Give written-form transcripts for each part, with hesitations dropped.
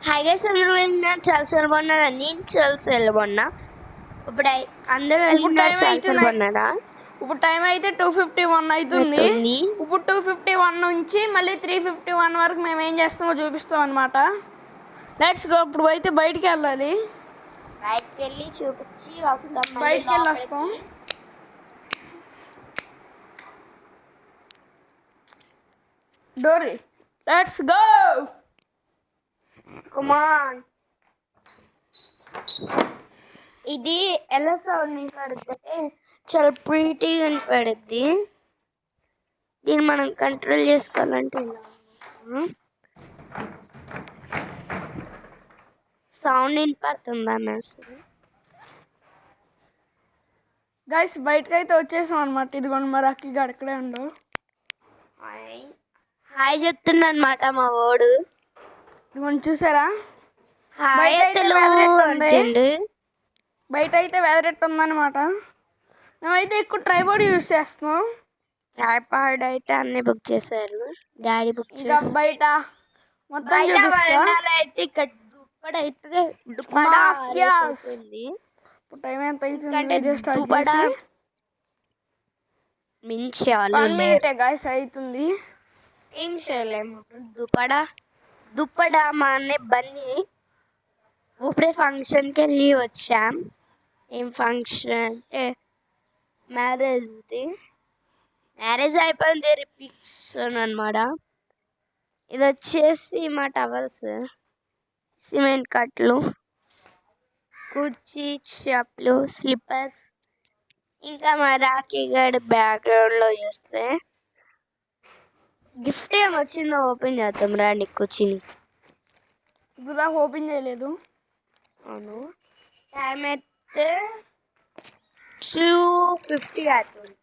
Hi guys, అందరూ వెళ్ళినారు చాలా చాలా బాగున్నారా? నేను చాలా బాగున్నా. ఇప్పుడు అందరూ వెళ్ళినారు చాలా బాగున్నారా? ఇప్పుడు టైం అయితే 2:51 అవుతుంది. ఇప్పుడు 2:51 నుంచి మళ్ళీ 3:51 వరకు మేము ఏం చేస్తామో చూపిస్తాం అనమాట. Let's go. ఇప్పుడు అయితే బయటికి వెళ్ళాలి. బయటికి వెళ్ళి చూపించి వస్తాం. బయటికి వెళ్ళి వస్తాం. డోరీ, లెట్స్ గో. Come on. ఇది ఎలా సౌండ్ పడుతుంటే చాలా ప్రీటీగా పడుద్ది. దీన్ని మనం కంట్రోల్ చేసుకోవాలంటే సౌండ్ వినపడుతుంది అసలు. గైస్ బయటకు అయితే వచ్చేసాం అనమాట. ఇదిగోండి మరి అక్కడికి అక్కడే ఉండవు. హాయ్ చెప్తున్నా అనమాట మా వాడు. ఇదిగోండి చూసారా, బయట అయితే వెదర్ ఎట్టు ఉందన్నమాట. మేమైతే ఎక్కువ ట్రైపాడ్ యూజ్ చేస్తున్నాం. ట్రైపాడ్ అయితే అన్ని బుక్ చేశారు, డాడీ బుక్ చేశారు. బయట మొత్తం అయితే ఇక్కడ టైం ఎంత అవుతుంది? గాయస్ అవుతుంది. ఏం చేయలేము. దుప్పడా మా అన్న బన్నీ ఇప్పుడే ఫంక్షన్కి వెళ్ళి వచ్చాం. ఏం ఫంక్షన్ అంటే మ్యారేజ్ అయిపోయింది. రిపిక్షన్ అనమాట. ఇది వచ్చేసి మా టవల్స్, సిమెంట్ కట్లు, కుర్చీ, చెప్పులు, స్లిప్పర్స్. ఇంకా మా రాఖీ గడ్ బ్యాక్గ్రౌండ్లో చూస్తే గిఫ్ట్ ఏం వచ్చిందో ఓపెన్ చేద్దాం రండి. కూర్చుని ఇప్పుడు దాకా ఓపెన్ చేయలేదు. అవును, టైం అయితే 2:50 అవుతుంది.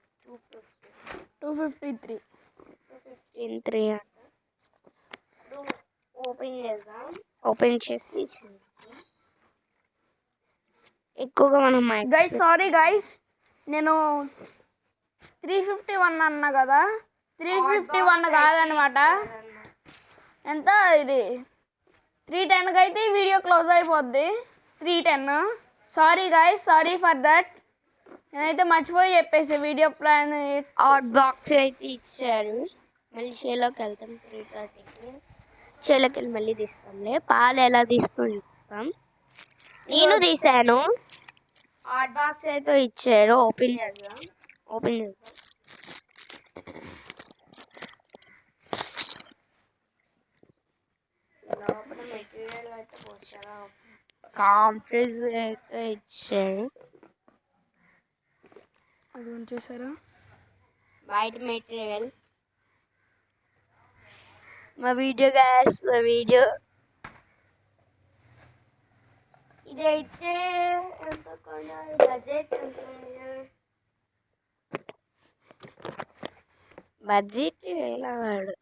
2:53 ఓపెన్ చేద్దాం. ఓపెన్ చేసి ఎక్కువగా మనం గైస్ సారీ గైస్, నేను 3:51 అన్నా కదా, 3:51 కాదనమాట. ఎంత ఇది 3:10కి అయితే ఈ వీడియో క్లోజ్ అయిపోద్ది. 3:10. Sorry guys, sorry for that. నేనైతే మర్చిపోయి చెప్పేసి వీడియో ప్లాన్. హాట్ బాక్స్ అయితే ఇచ్చారు. మళ్ళీ చేలోకి వెళ్తాం. 3:30కి చేలోకి వెళ్ళి మళ్ళీ తీస్తాంలే. పాలు ఎలా తీసుకొని చూపిస్తాం. నేను తీసాను. హాట్ బాక్స్ అయితే ఇచ్చారు. ఓపెన్ చేద్దాం. లోపల మెటీరియల్ అయితే పోసారా, కాంఫ్రెజ్ అయితే ఇచ్చారు. అది ఉంచేసారా బయట మెటీరియల్. మా వీడియో గ్యాస్, మా వీడియో ఇదైతే ఎంత కొనాలి? బడ్జెట్ ఎలా వాడు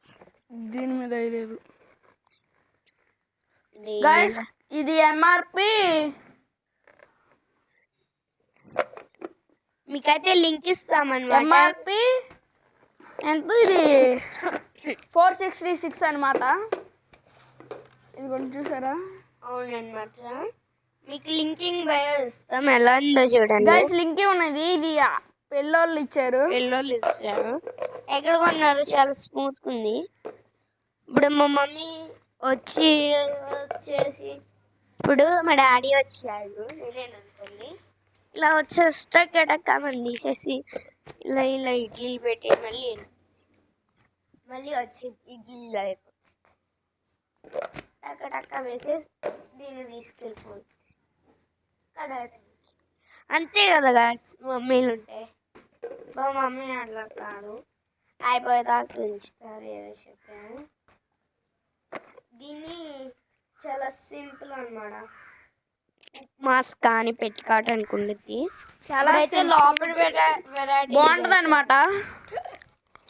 దీని మీద లేదు గైస్. ఇది ఎంఆర్పి మీకైతే లింక్ ఇస్తామన్నమాట. ఎంఆర్పి ఎంత? ఇది 466 అనమాట. ఇది కొంచెం చూసారా? అవునన్నమాట. మీకు లింకింగ్ బయో ఇస్తాం. ఎలా ఉందో చూడండి గైస్. లింక్ ఉన్నది. ఇది పెళ్ళోళ్ళు ఇచ్చారు. ఎక్కడ కొన్నారు? చాలా స్మూత్గా ఉంది. ఇప్పుడు మా మమ్మీ వచ్చేసి ఇప్పుడు మా డాడీ వచ్చాడు. నేనేననుకోండి ఇలా వచ్చేస్తా కమని తీసేసి ఇలా ఇడ్లీలు పెట్టి మళ్ళీ వచ్చి ఇడ్లీలు టక్క వేసేసి దీన్ని తీసుకెళ్ళిపోతుంది. అంతే కదా మమ్మీలు ఉంటే. మా మమ్మీ అట్లా కాదు, అయిపోయేదాకా ఉంచుతారు. ఏదో చెప్పాను. దీన్ని చాలా సింపుల్ అన్నమాట. మాస్ కానీ పెట్టుకోవటానికి ఉంటుంది. చాలా అయితే లోపల వెరైటీ బాగుంటుంది అనమాట.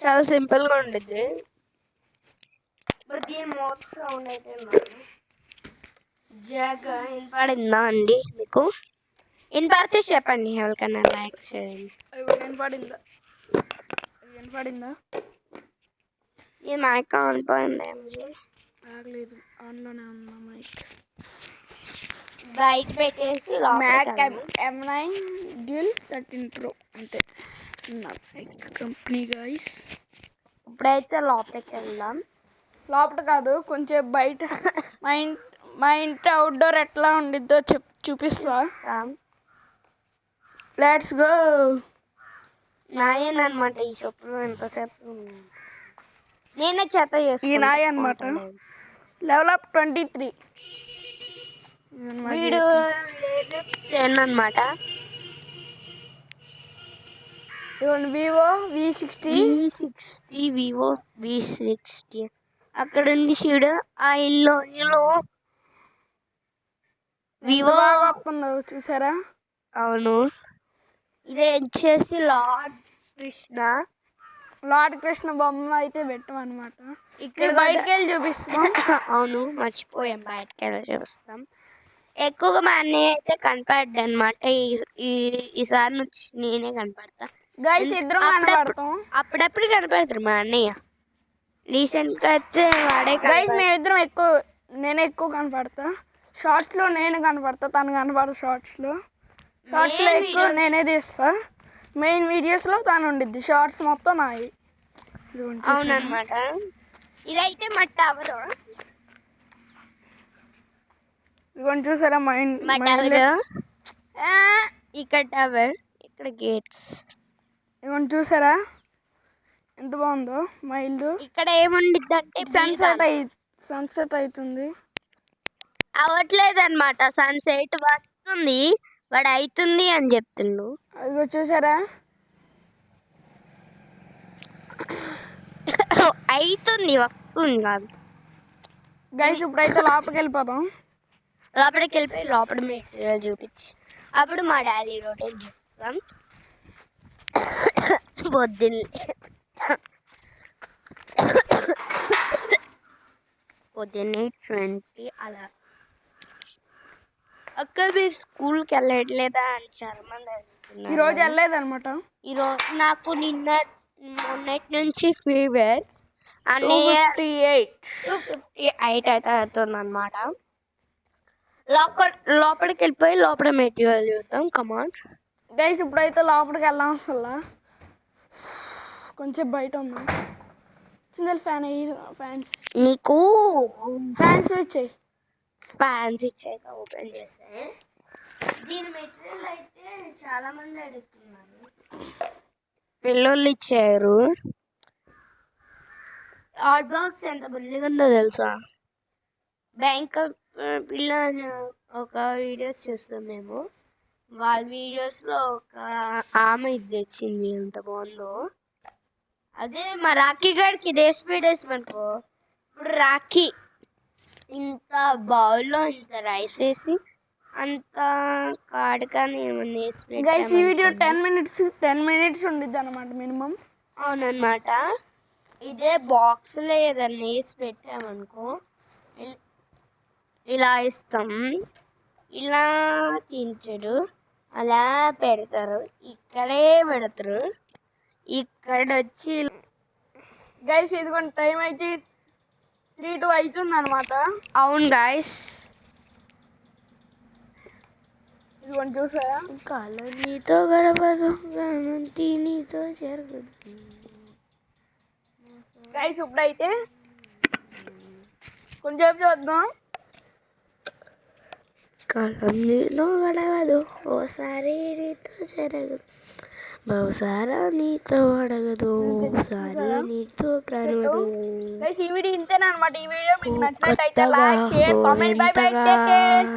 చాలా సింపుల్గా ఉంటుంది. ఇప్పుడు దీని మోటర్ సౌండ్ అయితే జాగా వినపడిందా అండి మీకు? వినపడితే చెప్పండి. ఎవరికన్నా లైక్ చేయండి. వినపడిందా? ఈ మైక్ ఆన్ పోయింది. ఆగలేదు, ఆన్లోనే ఉన్నా మైక్. బయట పెట్టేసి మ్యాక్ లోపలికి M9 డ్యూల్ 13 Pro అంతే నా కంపెనీ గైస్. ఇప్పుడైతే లోపలికి వెళ్దాం. లోపల కాదు, కొంచెం బయట. మా ఇంటి అవుట్డోర్ ఎట్లా ఉండిద్దో చూపిస్తా. Let's go. నాయనమాట ఈ చెప్పులు ఎంతసేపు నేనే చేత ఈ నాయ అనమాట. Level up 23. వీడు అనమాట. వివో V60 వివో V60 అక్కడ ఉంది చూడు. ఆ ఇల్లు వివో వస్తుందో చూసారా? అవును, ఇదే వచ్చేసి లార్డ్ కృష్ణ బొమ్మ అయితే పెట్టమన్నమాట. ఇక్కడ బయటకి వెళ్ళి చూపిస్తాం. అవును, మర్చిపోయాం, బయటకి వెళ్ళి చూపిస్తాం. ఎక్కువగా మా అన్నయ్య అయితే కనపడ్డా అనమాట. ఈసారి నుంచి నేనే కనపడతా. గైస్ ఇద్దరం కనపడతాం. అప్పుడప్పుడు కనపడతారు మా అన్నయ్య. రీసెంట్ గా అయితే వాడే. గైస్ మేమిద్దరం నేనే ఎక్కువ కనపడతా. షార్ట్స్ లో నేను కనపడతా, తను కనపడదు. షార్ట్స్ లో ఎక్కువ నేనే తీస్తా. మెయిన్ వీడియోస్ లో తను ఉండిద్ది. షార్ట్స్ మొత్తం నాయి. అవునమాట. ఇదైతే మా టవర్. ఇవన్నీ చూసారా? ఇక్కడ టవర్, ఇక్కడ గేట్స్. ఇవన్నీ చూసారా ఎంత బాగుందో మా ఇల్లు? ఇక్కడ ఏముండిద్ది అంటే సన్సెట్ అవుతుంది. అవట్లేదు అనమాట, సన్సెట్ వస్తుంది. వాడు అవుతుంది అని చెప్తుండు. అదిగో చూసారా? అవుతుంది, వస్తుంది కాదు. గైస్ ఇప్పుడైతే లోపలికి వెళ్ళిపోదాం. లోపలికి వెళ్ళిపోయి లోపల మెటీరియల్ చూపించి అప్పుడు మా డాడీ రొటేట్ చేస్తాం. పొద్దున్నే 20 అలా. అక్క మీరు స్కూల్కి వెళ్ళట్లేదా అని చాలా మంది అడుగుతున్నారు. ఈరోజు వెళ్ళలేదన్నమాట. ఈరోజు నాకు మొన్నటి నుంచి ఫీవర్ 258 అయితే అవుతుంది అనమాట. లోపలికి వెళ్ళిపోయి లోపల మెటీరియల్ చూద్దాం. కమాన్ గైస్ ఇప్పుడైతే లోపలికి వెళ్ళాం. అసలు కొంచెం బయట ఉన్నాం. చిన్న ఫ్యాన్స్ నీకు ఫ్యాన్స్ ఇచ్చాయి. ఓపెన్ చేస్తే దీని మెటీరియల్ అయితే చాలా మంది అడుగుతున్నారు. పిల్లలు ఇచ్చారు. హాట్ బాక్స్ ఎంత బుల్లిగా ఉందో తెలుసా? బ్యాంక్ పిల్ల ఒక వీడియోస్ చూస్తాం మేము. వాళ్ళ వీడియోస్లో ఒక ఆమె ఇది తెచ్చింది, ఎంత బాగుందో. అదే మా రాఖీ గారికి ఇదే స్పీడ్ వేసామనుకో, ఇప్పుడు రాఖీ ఇంత బౌల్లో ఇంత రైస్ వేసి అంత కాడు కానీ ఏమన్నా వేసి గైస్ ఈ వీడియో 10 minutes ఉండిద్ది అనమాట మినిమం. అవునమాట. ఇదే బాక్స్లో ఏదన్నా వేసి పెట్టామనుకో ఇలా ఇస్తాం. ఇలా తింటాడు, అలా పెడతారు, ఇక్కడే పెడతారు, ఇక్కడ వచ్చి. గైస్ ఇదిగోండి టైం అయితే 3-2 అవుతుంది అనమాట. అవును గైస్, ఇదిగోండి చూసారా? కాలం నీతో గడపదు, నీతో జరగదు. గైస్ ఇప్పుడైతే కొంచెం చూద్దాం. కాలం నీతో గడవదు, ఓసారి నీతో జరగదు, బహుసారా నీతో అడగదు, ఒకసారి నీతో ప్రణవదు. గైస్ ఈ వీడియో ఇంతేనా అనమాట. ఈ వీడియో మీకు నచ్చినట్టయితే like, share, comment. By by, take care.